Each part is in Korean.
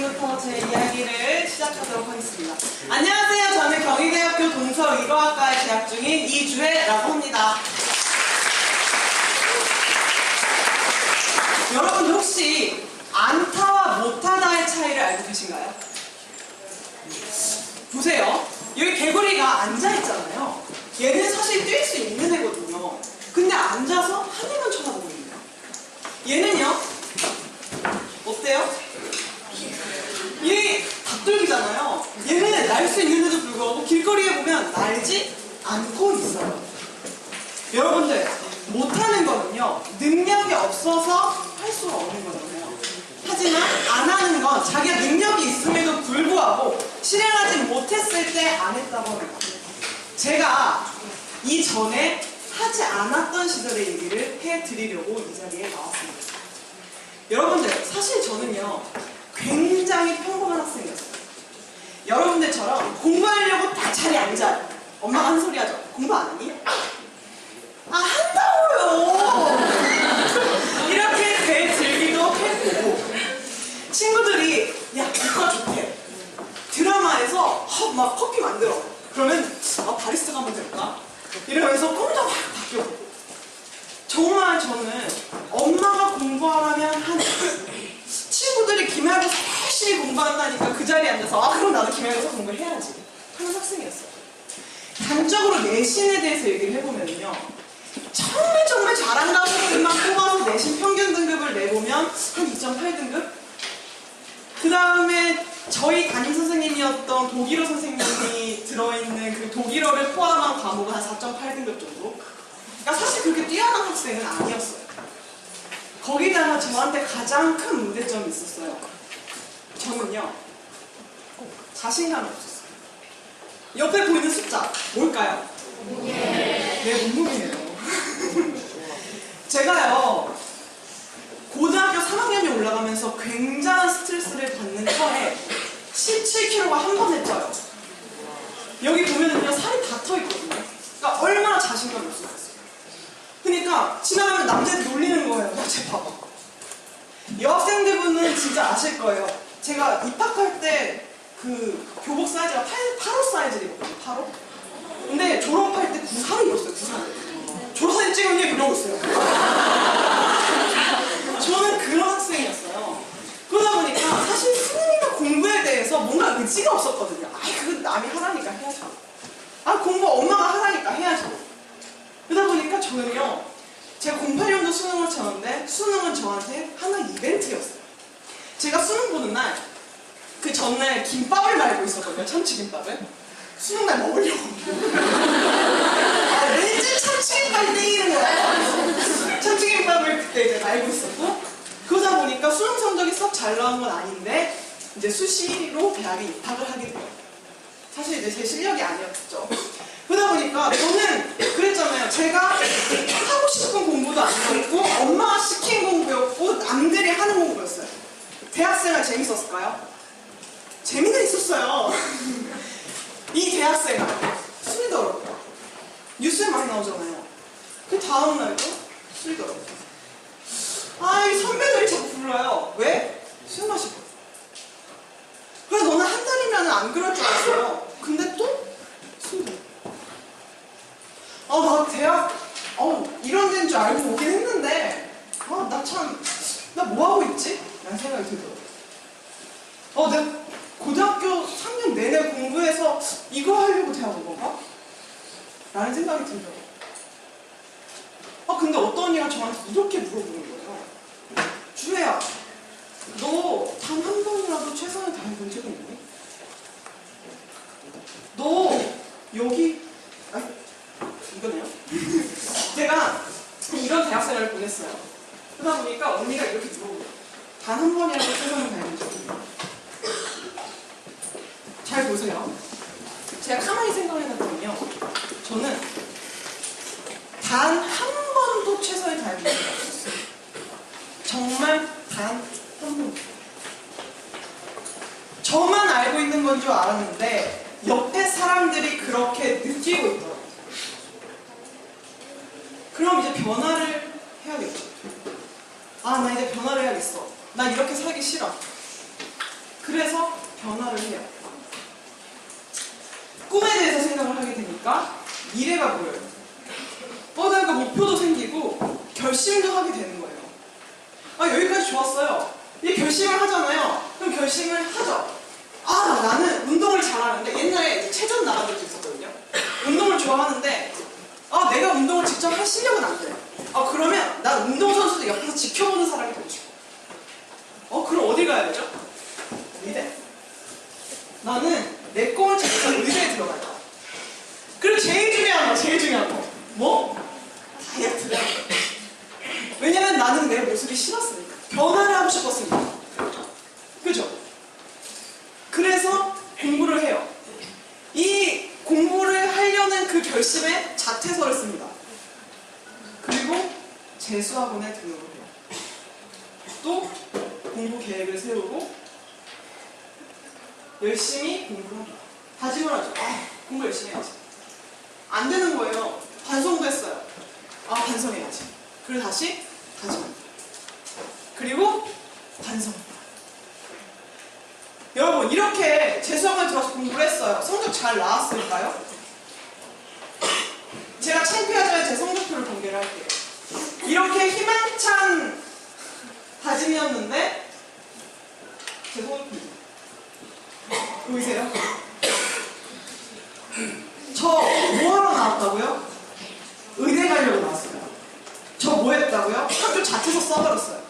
지금부터 제 이야기를 시작하도록 하겠습니다. 안녕하세요. 저는 경희대학교 동서의과학과에 재학 중인 이주혜라고 합니다. 여러분들 혹시 안타와 못하다의 차이를 알고 계신가요? 보세요. 여기 개구리가 앉아있잖아요. 얘는 사실 뛸 수 있는 애거든요. 근데 앉아서 하늘만 쳐다보고 있네요. 얘는요? 어때요? 얘 닭돌기잖아요. 얘는 날 수 있는데도 불구하고 길거리에 보면 날지 않고 있어요. 여러분들, 못하는 거는요, 능력이 없어서 할 수가 없는 거잖아요. 하지만 안 하는 건 자기가 능력이 있음에도 불구하고 실행하지 못했을 때 안 했다고 합니다. 제가 이전에 하지 않았던 시절의 얘기를 해드리려고 이 자리에 나왔습니다. 여러분들, 사실 저는요, 굉장히 평범한 학생이었어요. 여러분들처럼 공부하려고 딱 자리에 앉아요. 엄마가 한 소리 하죠. 공부 안 하니? 아, 한다고요! 이렇게 배 들기도 해보고, 친구들이, 야, 이과 좋대. 드라마에서 막 커피 만들어. 그러면, 바리스타가 한번 될까? 이러면서 꿈도 막 바뀌고. 정말 저는 엄마가 공부하라면 하는, 친구들이 기말고사 열심히 공부한다니까 그 자리에 앉아서 그럼 나도 기말고사 공부를 해야지 하는 학생이었어요. 단적으로 내신에 대해서 얘기를 해보면요, 정말 잘한다고 학생만 뽑아서 내신 평균 등급을 내보면 한 2.8등급? 그 다음에 저희 담임선생님이었던 독일어 선생님이 들어있는 그 독일어를 포함한 과목은 한 4.8등급 정도? 그러니까 사실 그렇게 뛰어난 학생은 아니었어요. 거기다가 저한테 가장 큰 문제점이 있었어요. 저는요, 자신감이 없었어요. 옆에 보이는 숫자, 뭘까요? 네, 문문이에요. 제가요, 고등학교 3학년이 올라가면서 굉장한 스트레스를 받는 터에 17kg가 한 번에 쪄요. 여기 보면은요, 살이 다 터 있거든요. 그러니까 얼마나 자신감이 없었어요. 그러니까 지나가면 남자들 놀리는 거예요. 쟤 봐봐. 여학생들분은 진짜 아실 거예요. 제가 입학할 때 그 교복 사이즈가 8호 사이즈거든요. 8호. 근데 졸업할 때 94로 입었어요. 94로. 졸업사진 찍으면 이러고 있어요. 저는 그런 학생이었어요. 그러다 보니까 사실 수능이나 공부에 대해서 뭔가 의지가 없었거든요. 그건 남이 하라니까 해야죠. 공부 엄마가 하라니까 해야죠. 그러다 보니까 저는요, 제가 08년도 수능을 쳤는데 수능은 저한테 하나의 이벤트였어요. 제가 수능 보는 날, 그 전날 김밥을 말고 있었거든요. 참치김밥을. 수능날 먹으려고. 왠지 참치김밥이 땡기는 거야. 참치김밥을 그때 이제 말고 있었고, 그러다 보니까 수능 성적이 썩 잘 나온 건 아닌데 이제 수시로 대학에 입학을 하게 돼요. 사실 이제 제 실력이 아니었죠. 그러다 보니까 저는 그랬잖아요. 제가 하고 싶은 공부도 아니었고 엄마가 시킨 공부였고 남들이 하는 공부였어요. 대학생활 재밌었을까요? 재미는 있었어요. 이 대학생활 술이더라고요. 뉴스에 많이 나오잖아요. 그 다음날도 술이더라고요. 이 선배들이 자꾸 불러요. 왜? 술 마시고. 그래, 너는 한 달이면 안 그럴 줄 알았어요. 근데 또 술도. 나 대학, 이런 데인 줄 알고 오긴 했는데, 나 뭐하고 있지? 라는 생각이 들더라고요. 내가 고등학교 3년 내내 공부해서 이거 하려고 대학 온 건가? 라는 생각이 들더라고요. 근데 어떤 언니가 저한테 이렇게 물어보는 거예요. 주혜야, 너 단 한 번이라도 최선을 다해본 적이 있니? 너 여기, 이거네요. 제가 이런 대학생활을 보냈어요. 그러다 보니까 언니가 이렇게 물어보고, 단 한 번이라도 최선을 다해본 적이 있니? 잘 보세요. 제가 가만히 생각해봤더니요, 저는 단 한 번도 최선을 다해본 적이 없었어요. 정말 단 한 번. 저만 알고 있는 건 줄 알았는데 옆에 사람들이 그렇게 느끼고 있더라고요. 그럼 이제 변화를 해야겠죠. 나 이제 변화를 해야겠어. 나 이렇게 살기 싫어. 그래서 변화를 해요. 꿈에 대해서 생각을 하게 되니까 미래가 보여요. 그러니까 목표도 생기고 결심도 하게 되는 거예요. 여기까지 좋았어요. 이 결심을 하잖아요. 그럼 결심을 하죠. 나는 운동을 잘하는데 옛날에 체전 나간 적도 있었거든요. 운동을 좋아하는데 내가 운동을 직접 할 실력은 안 돼. 그러면 난 운동선수들 옆에서 지켜보는 사람이 되고 싶어. 그럼 어디 가야 되죠? 의대. 나는 내 꿈을 찾아서 의대에 들어갈 거야. 그리고 제일 중요한 거. 뭐? 다이어트를. 왜냐면 나는 내 모습이 싫었으니까. 변화를 하고 싶었으니까. 그죠? 그래서 공부를 해요. 이 공부를 하려는 그 결심에 자퇴서를 씁니다. 그리고 재수학원에 등록을 해요. 또 공부 계획을 세우고 열심히 공부를 합니다. 다짐을 하죠. 공부 열심히 해야지. 안 되는 거예요. 반성도 했어요. 반성해야지. 그리고 다시 다짐합니다. 그리고 반성합니다. 여러분, 이렇게 재수학원에 들어서 공부를 했어요. 성적 잘 나왔을까요? 제가 창피하지만 제 성적표를 공개를 할게요. 이렇게 희망찬 다짐이었는데 제 성적표 보이세요? 저 뭐하러 나왔다고요? 의대 가려고 나왔어요. 저 뭐 했다고요? 학교 자퇴서 써버렸어요.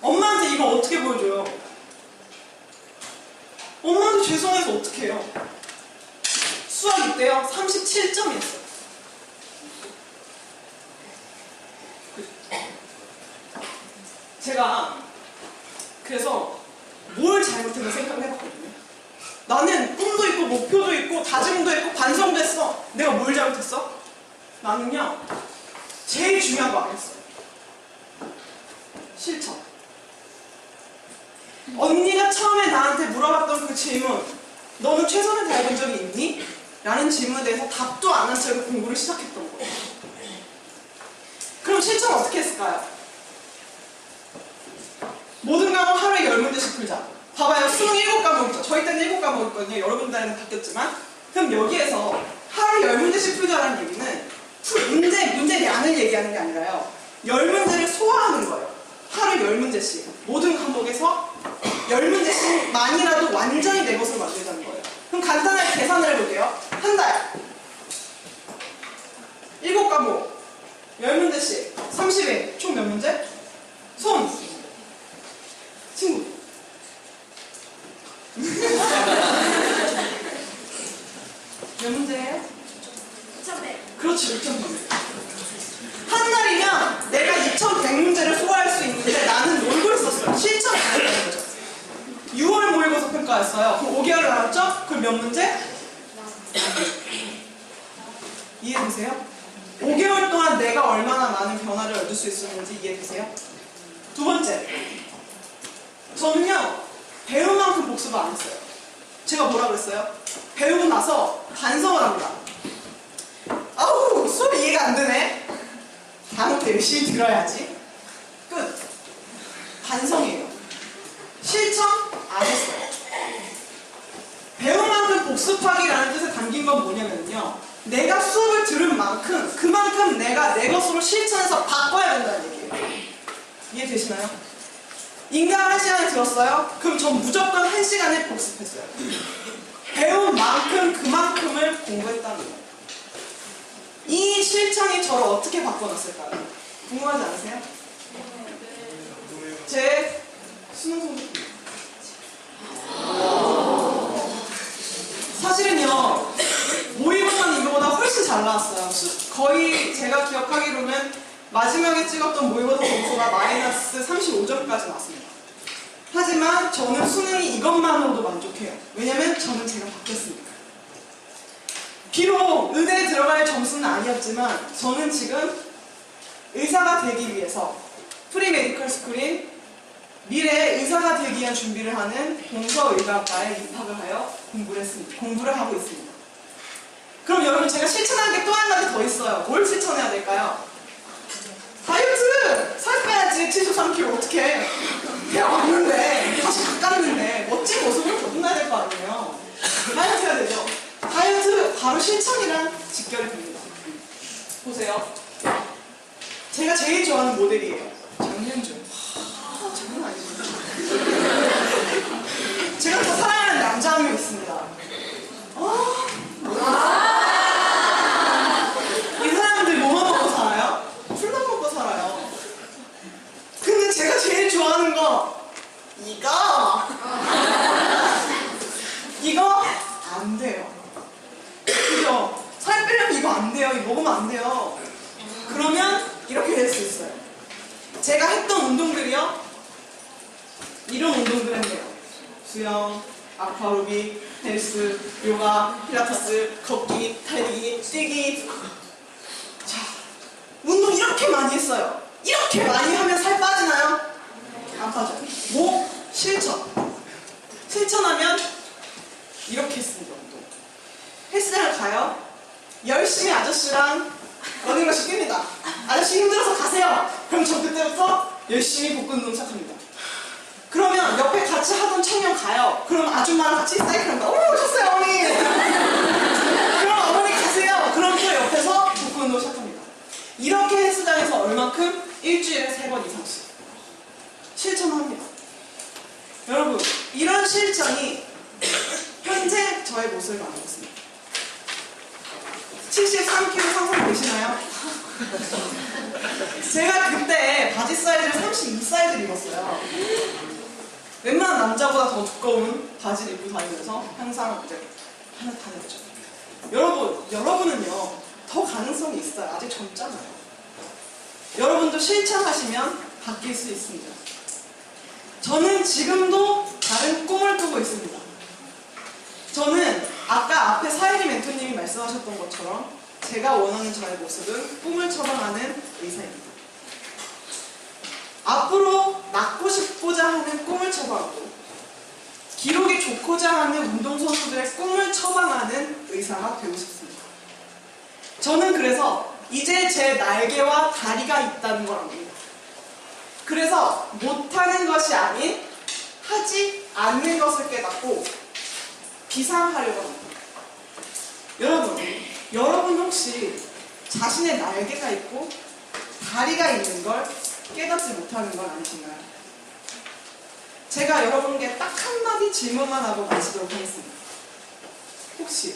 엄마한테 이거 어떻게 보여줘요? 엄마한테 죄송해서 어떻게 해요? 수학 이때요 37점이었어요. 제가 그래서 뭘 잘못했나 생각을 해봤거든요. 나는 꿈도 있고 목표도 있고 다짐도 있고 반성도 했어. 내가 뭘 잘못했어? 나는요 제일 중요한 거 안 했어요. 실천. 언니가 처음에 나한테 물어봤던 그 질문, 너는 최선을 다해본 적이 있니? 라는 질문에 대해서 답도 안 한 채로 공부를 시작했던 거예요. 그럼 실천 어떻게 했을까요? 모든 과목 하루에 10문제씩 풀자. 봐봐요. 수능 7과목이죠. 저희 때는 7과목이거든요. 여러분들은 바뀌었지만. 그럼 여기에서 하루에 10문제씩 풀자라는 얘기는 문제량을 얘기하는 게 아니라요. 10문제를 소화하는 거예요. 하루 10문제씩. 모든 과목에서 10문제씩만이라도 완전히 내 것을 만들자는 거예요. 그럼 간단하게 계산을 해볼게요. 한 달. 7과목. 10문제씩. 30일. 총 몇 문제? 손. 친구. 몇 문제예요? 2,100. 그렇지, 2,100. 한 달이면 내가 2,100문제를 소화할 수 있는데 나는 놀고 있었어요. 실천 안 했다는 거죠. 6월 모의고사 평가였어요. 그럼 5개월 남았죠? 그럼 몇 문제? 이해되세요? 5개월 동안 내가 얼마나 많은 변화를 얻을 수 있었는지 이해되세요? 두 번째, 저는요 배운 만큼 복습을 안 했어요. 제가 뭐라 그랬어요? 배우고 나서 반성을 합니다. 아우 수업이 이해가 안 되네. 다음부터 열심히 들어야지. 끝. 반성이에요. 실천 안 했어요. 배운 만큼 복습하기라는 뜻에 담긴 건 뭐냐면요, 내가 수업을 들은 만큼 그만큼 내가 내 것으로 실천해서 바꿔야 된다는 얘기예요. 이해되시나요? 인강 1시간을 들었어요? 그럼 전 무조건 1시간에 복습했어요. 배운 만큼 그만큼을 공부했다는 거예요. 이 실천이 저를 어떻게 바꿔놨을까요? 궁금하지 않으세요? 제 수능 성적표. 사실은요 모의고사는 이거보다 훨씬 잘 나왔어요. 거의 제가 기억하기로는 마지막에 찍었던 모의고사 점수가 마이너스 35점까지 나왔습니다. 하지만 저는 수능이 이것만으로도 만족해요. 왜냐면 저는 제가 바뀌었으니까. 비록 의대에 들어갈 점수는 아니었지만 저는 지금 의사가 되기 위해서 프리메디컬 스쿨인 미래의 의사가 되기 위한 준비를 하는 동서의과과에 입학을 하여 공부를 하고 있습니다. 그럼 여러분, 제가 실천한 게 또 한 가지 더 있어요. 뭘 실천해야 될까요? 다이어트! 살 빼야지. 73kg 어떡해. 배가 왔는데 다시 깎았는데 멋지고 바로 실천이랑 직결이 됩니다. 보세요. 제가 제일 좋아하는 모델이에요. 장윤준. 장난 아니죠. 제가 더 사랑하는 남자 한 명 있습니다. 이 사람들 뭐만 먹고 살아요? 풀만 먹고 살아요. 근데 제가 제일 좋아하는 거 이거 안 돼요. 그죠? 살 빼려면 이거 안 돼요. 이거 먹으면 안 돼요. 그러면 이렇게 될 수 있어요. 제가 했던 운동들이요. 이런 운동들 했네요. 수영, 아쿠아로빅, 헬스, 요가, 필라테스, 걷기, 달리기, 뛰기. 자, 운동 이렇게 많이 했어요. 이렇게 많이 하면 살 빠지나요? 안 빠져요. 뭐? 실천. 실천하면 이렇게 했습니다. 운동. 헬스장을 가요. 열심히 아저씨랑 러닝머신 뜁니다. 아저씨 힘들어서 가세요. 그럼 저 그때부터 열심히 복근 운동 시작합니다. 그러면 옆에 같이 하던 청년 가요. 그럼 아줌마랑 같이 사이클합니다. 오, 오셨어요, 어머니. 그럼 어머니 가세요. 그럼 또 옆에서 복근 운동 시작합니다. 이렇게 헬스장에서 얼만큼? 일주일에 3번 이상씩. 실천합니다. 여러분, 이런 실천이 현재 저의 모습을 만들었습니다. 73kg 상승되시나요? 제가 그때 바지 사이즈를 32 사이즈를 입었어요. 웬만한 남자보다 더 두꺼운 바지를 입고 다니면서 항상 이제 하나 다녔죠. 여러분은요, 더 가능성이 있어요. 아직 젊잖아요. 여러분도 실천하시면 바뀔 수 있습니다. 저는 지금도 다른 꿈을 꾸고 있습니다. 저는 아까 앞에 사이리 멘토님이 말씀하셨던 것처럼 제가 원하는 저의 모습은 꿈을 처방하는 의사입니다. 앞으로 낳고 싶고자 하는 꿈을 처방하고 기록이 좋고자 하는 운동선수들의 꿈을 처방하는 의사가 되고 싶습니다. 저는 그래서 이제 제 날개와 다리가 있다는 걸 압니다. 그래서 못하는 것이 아닌 하지 않는 것을 깨닫고 비상하려고 합니다. 여러분 혹시 자신의 날개가 있고 다리가 있는 걸 깨닫지 못하는 건 아니신가요? 제가 여러분께 딱 한마디 질문만 하고 마치도록 하겠습니다. 혹시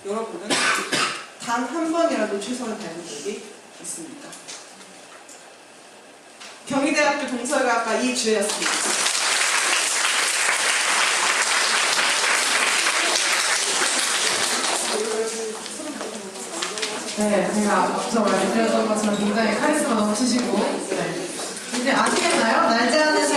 여러분은 단 한 번이라도 최선을 다해본 적이 있습니까? 경희대학교 동서의과학과 이주혜였습니다. 네, 제가 앞서 말씀드렸던 것처럼 굉장히 카리스마 넘치시고, 네. 이제 아시겠나요? 날짜 안에서